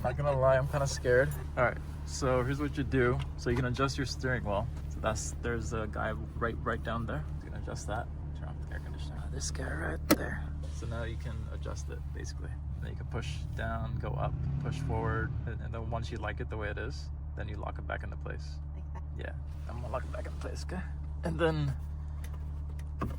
Not gonna lie, I'm kind of scared. All right, so here's what you do. So you can adjust your steering wheel. So there's a guy right down there. You can adjust that. Turn off the air conditioner. This guy right there. So now you can adjust it basically. Then you can push down, go up, push forward, and then once you like it the way it is, then you lock it back into place. Like that? Yeah, I'm gonna lock it back into place, okay? And then, do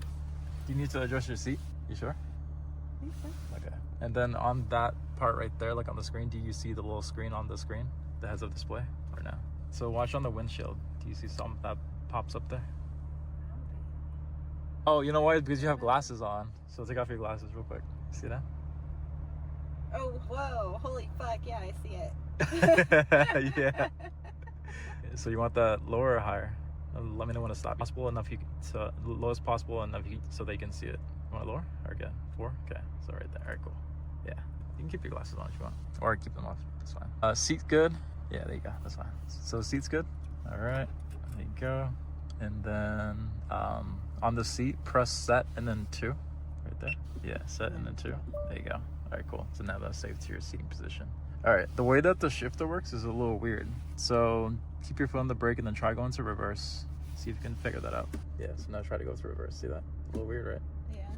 you need to adjust your seat? You sure? I think so. Okay. And then on that part right there, like on the screen, do you see the little screen on the screen? The heads up display or no? So watch on the windshield. Do you see something that pops up there? Oh, you know why? Because you have glasses on. So take off your glasses real quick. See that? Oh, whoa. Holy fuck. Yeah, I see it. Yeah. So you want that lower or higher? Let me know when to stop. Possible enough, so lowest possible enough so they can see it. You want it lower or again? 4? Okay, so right there. All right, cool. Yeah, you can keep your glasses on if you want, or keep them off. That's fine. Seat good? Yeah, there you go. That's fine. So seat's good. All right, there you go. And then on the seat, press set and then 2. Right there. Yeah, set and then 2. There you go. All right, cool. So now that's saved to your seating position. All right, the way that the shifter works is a little weird. So keep your foot on the brake and then try going to reverse. See if you can figure that out. Yeah, so now try to go to reverse. See that? A little weird, right? Yeah.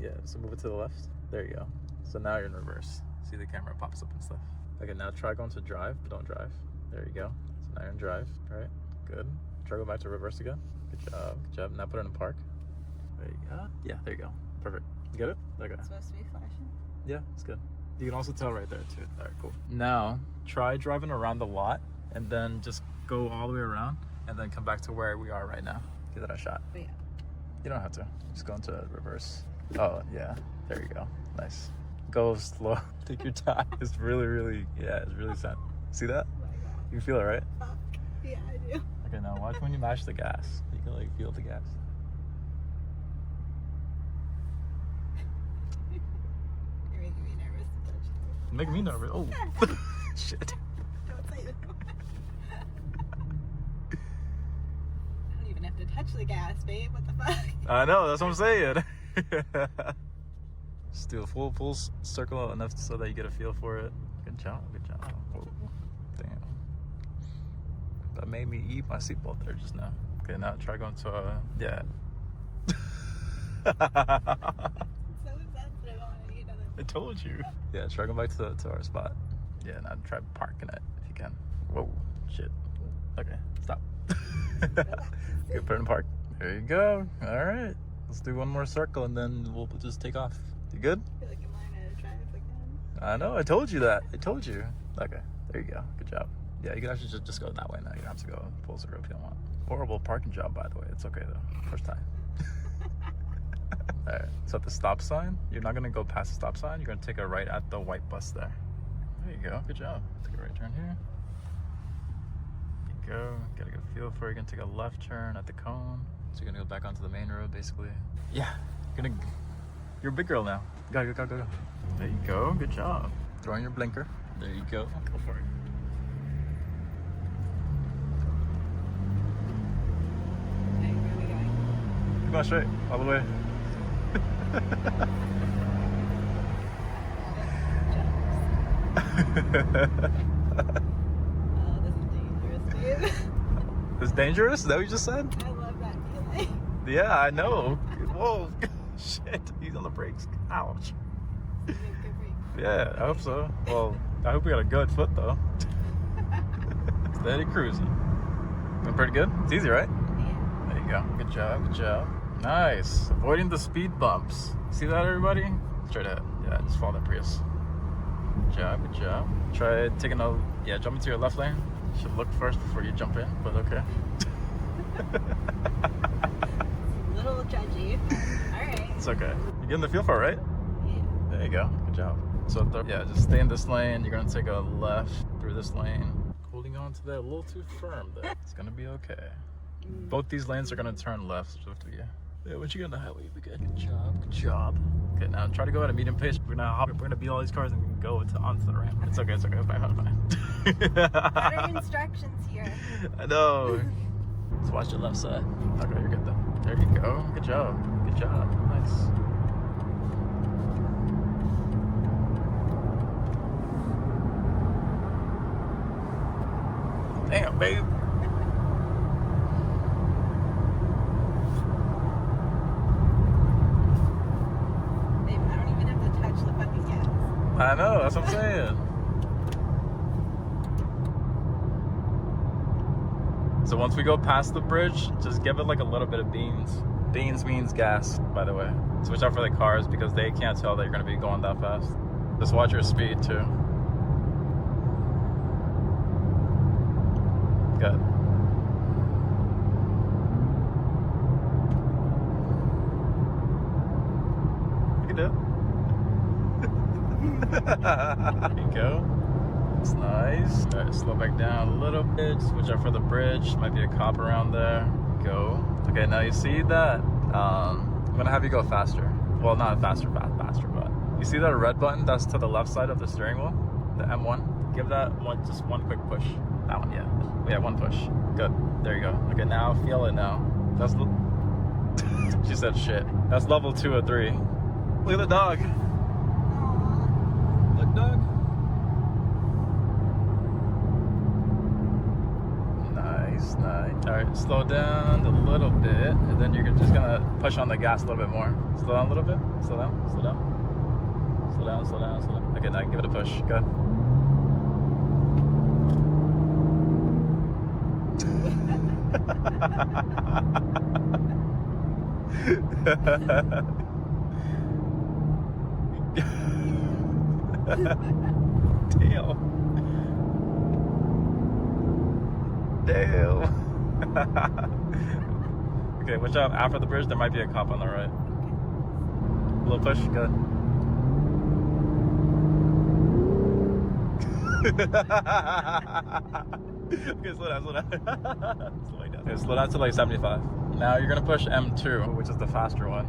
Yeah, so move it to the left. There you go. So now you're in reverse. See the camera pops up and stuff. Okay, now try going to drive, but don't drive. There you go. So now you're in drive, all right? Good. Try going back to reverse again. Good job, good job. Now put it in park. There you go. Yeah, there you go. Perfect. You get it? Okay. It's supposed to be flashing. Yeah, it's good. You can also tell right there too. All right, cool. Now, try driving around the lot and then just go all the way around and then come back to where we are right now. Give that a shot. But yeah. You don't have to. Just go into reverse. Oh, yeah. There you go. Nice. Go slow. Take your time. It's really, yeah, it's really sad. See that? Oh my God. You feel it, right? Fuck. Yeah, I do. Okay, now watch when you mash the gas. You can like feel the gas. You're making me nervous to touch you. Make me nervous. Oh, shit. Don't say that. I don't even have to touch the gas, babe. What the fuck? I know, that's what I'm saying. Just do a full circle enough so that you get a feel for it. Good job. Whoa. Damn. That made me eat my seatbelt there just now. Okay, now try going to yeah. So insensitive on it, I told you. Yeah, try going back to our spot. Yeah, now try parking it if you can. Whoa, shit. Okay, stop. Good, put it in park. There you go. All right. Let's do one more circle and then we'll just take off. You good? I feel like I'm learning to drive again. I know. I told you that. I told you. Okay. There you go. Good job. Yeah, you can actually just go that way now. You don't have to go full circle if you don't want. Horrible parking job, by the way. It's okay, though. First time. All right. So at the stop sign, you're not going to go past the stop sign. You're going to take a right at the white bus there. There you go. Good job. Take a right turn here. There you go. Get a good feel for it. You're going to take a left turn at the cone. So you're going to go back onto the main road, basically. Yeah. You're a big girl now. Go. There you go. Good job. Throw in your blinker. There you go. Go for it. Okay, where are we going? Keep going straight. All the way. Oh, this is dangerous, dude. It's dangerous? Is that what you just said? I love that feeling. Yeah, I know. Whoa. Shit. He's on the brakes. Ouch. Good break. Yeah, I hope so. Well, I hope we got a good foot, though. Steady cruising. Doing pretty good? It's easy, right? Yeah. There you go. Good job. Nice. Avoiding the speed bumps. See that, everybody? Straight ahead. Yeah, just follow that Prius. Good job. Try taking jump into your left lane. You should look first before you jump in, but okay. It's a little judgy. Alright. It's okay. You're getting the feel for it, right? Yeah. There you go. Good job. So, just stay in this lane. You're going to take a left through this lane. Holding on to that a little too firm, though. It's going to be okay. Both these lanes are going to turn left, so have to be, yeah, once you get on the highway, you'll be good. Good job. Okay, now try to go at a medium pace. We're going to beat all these cars and go onto the ramp. It's okay. Fine. Better instructions here. I know. Just watch your left side. Okay, you're good though. There you go. Good job. Nice. Damn, babe. Babe, I don't even have to touch the fucking gas. I know, that's what I'm saying. So once we go past the bridge, just give it like a little bit of beans. Beans means gas, by the way. Switch out for the cars because they can't tell that you're gonna be going that fast. Just watch your speed too. Good. You can do it. There you go. It's nice. All right, slow back down a little bit. Switch out for the bridge. Might be a cop around there. Go. Okay, now you see that? I'm gonna have you go faster. Well, not faster, faster, but you see that red button that's to the left side of the steering wheel? The M1? Give that one, just one quick push. That one, yeah. Yeah, one push. Good. There you go. Okay, now feel it now. That's she said shit. That's level 2 or 3. Look at the dog. Aww. Look, dog. Nice. All right, slow down a little bit, and then you're just gonna push on the gas a little bit more. Slow down a little bit. Slow down. Okay, now give it a push. Good. Damn. Okay, watch out. After the bridge, there might be a cop on the right. A little push, good. Okay, slow down. Okay, slow down to like 75. Now you're gonna push M2, which is the faster one.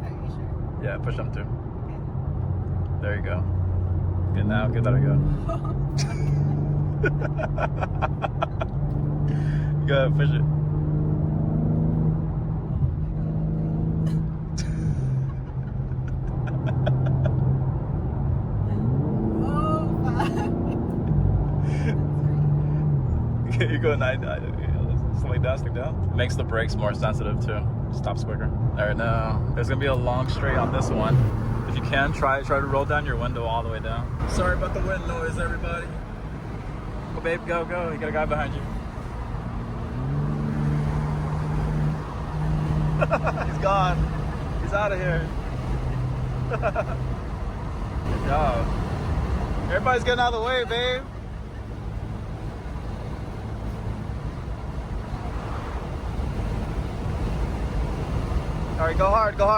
Are you sure? Yeah, push M2. Okay. There you go. Good, now give that a go. Go, push it. Okay, you go 9. Slow down. It makes the brakes more sensitive too. Stops quicker. All right, now there's gonna be a long straight on this one. If you can, try to roll down your window all the way down. Sorry about the wind noise, everybody. Go, babe, go. You got a guy behind you. He's gone. He's out of here. Good job. Everybody's getting out of the way, babe. All right, go hard. Go.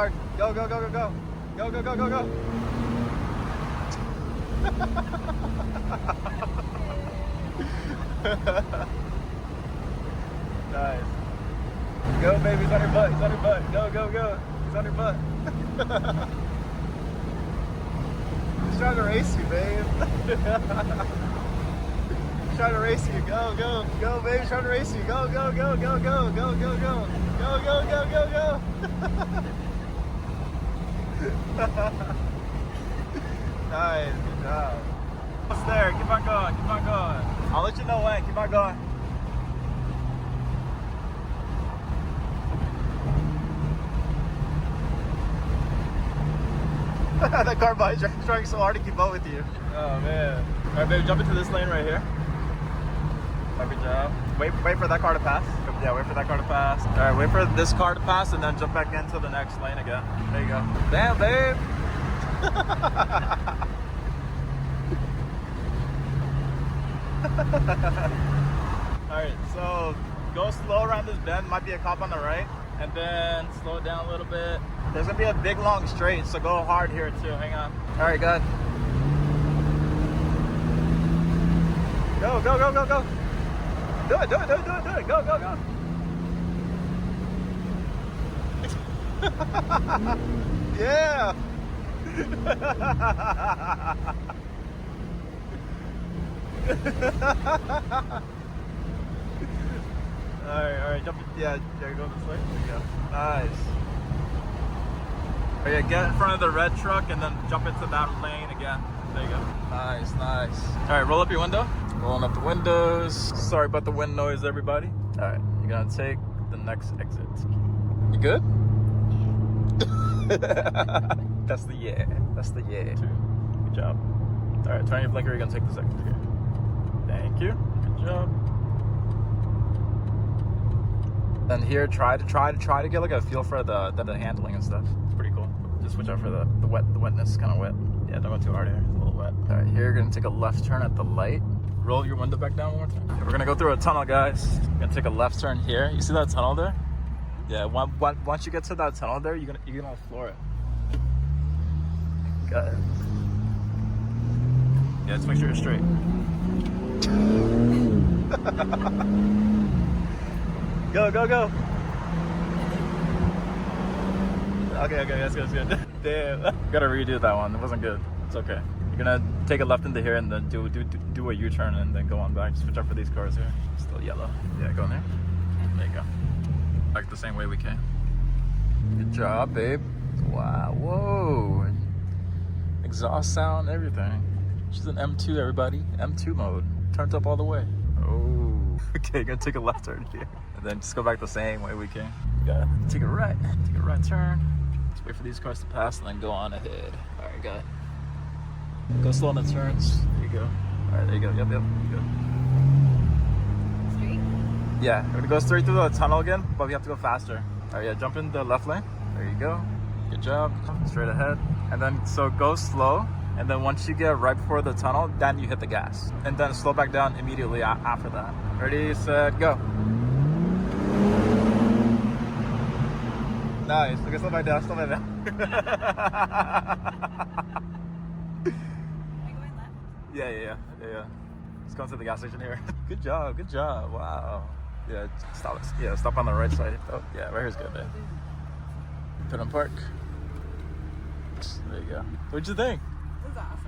Nice. Go, baby. He's on your butt. Go. He's on your butt. He's trying to race you, babe. He's trying to race you. Go, baby. He's trying to race you. Go. Go. Nice, good job. Almost there. Keep on going. I'll let you know when. Keep on going. That car behind you is trying so hard to keep up with you. Oh man. All right, baby, jump into this lane right here. Good job. Wait for that car to pass. Yeah, wait for that car to pass. All right, wait for this car to pass and then jump back into the next lane again. There you go. Damn, babe. All right, so go slow around this bend. Might be a cop on the right, and then slow it down a little bit. There's gonna be a big long straight, so go hard here too. Hang on. All right, good. Go. Do it. Go. Yeah. All right, jump. Yeah, go this way. There you go. Nice. Okay, get in front of the red truck and then jump into that lane again. There you go. Nice. All right, roll up your window. Rolling up the windows. Sorry about the wind noise, everybody. All right, you're gonna take the next exit. You good? That's the yeah. That's the yeah. Good job. All right, turn your blinker. You're gonna take this exit here. Thank you. Good job. Then here, try to get like a feel for the handling and stuff. It's pretty cool. Just watch out for the wetness. Kind of wet. Yeah, don't go too hard here. It's a little wet. All right, here you're gonna take a left turn at the light. Roll your window back down one more time. We're gonna go through a tunnel, guys. We're gonna take a left turn here. You see that tunnel there? Yeah. Once you get to that tunnel there, you're gonna floor it. Got it. Yeah, just make sure you're straight. Go. Okay, that's good. Damn. Gotta redo that one. It wasn't good. It's okay. You're gonna take a left into here and then do a U-turn and then go on back. Switch up for these cars here. Still yellow. Yeah, go in there. There you go. Back the same way we came. Good job, babe. Wow. Whoa. Exhaust sound, everything. She's an M2, everybody. M2 mode. Turned up all the way. Oh. Okay, you're gonna take a left turn here. And then just go back the same way we came. You gotta take a right. Take a right turn. Just wait for these cars to pass and then go on ahead. Alright, got it. Go slow on the turns. There you go. Alright, there you go. Yep. Good. Straight? Yeah, we're gonna go straight through the tunnel again, but we have to go faster. Alright, yeah, jump in the left lane. There you go. Good job. Straight ahead. And then, so go slow. And then once you get right before the tunnel, then you hit the gas. And then slow back down immediately after that. Ready, set, go. Nice. Okay, slow back down. Am I going left? Yeah. Just going to the gas station here. Good job. Wow. Yeah, stop. Yeah, stop on the right side. Oh, yeah, right here's good, man. Put in park. There you go. What'd you think? This is awesome.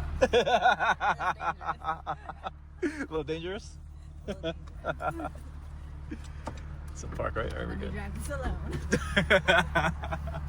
A little dangerous? It's a park, right? All right, we're good. Drive this alone.